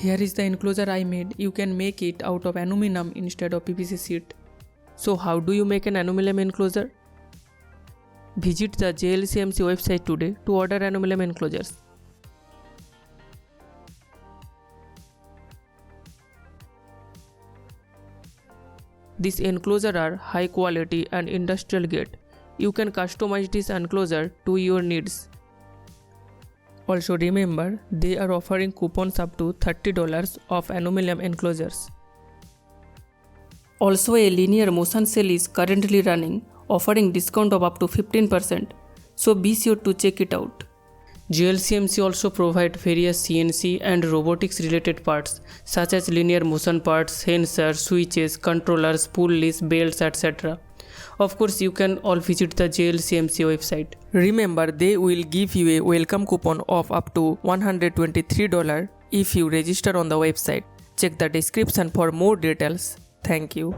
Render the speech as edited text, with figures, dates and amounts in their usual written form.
Here is the enclosure I made. You can make it out of aluminum instead of PVC sheet. So how do you make an aluminum enclosure? Visit the JLCMC website today to order aluminum enclosures. These enclosures are high quality and industrial grade. You can customize this enclosure to your needs. Also remember, they are offering coupons up to $30 off aluminum enclosures. Also, a linear motion sale is currently running, offering discount of up to 15%. So be sure to check it out. JLCMC also provide various CNC and robotics related parts such as linear motion parts, sensors, switches, controllers, pulleys, belts, etc. Of course, you can all visit the JLCMC website. Remember, they will give you a welcome coupon of up to $123 if you register on the website. Check the description for more details. Thank you.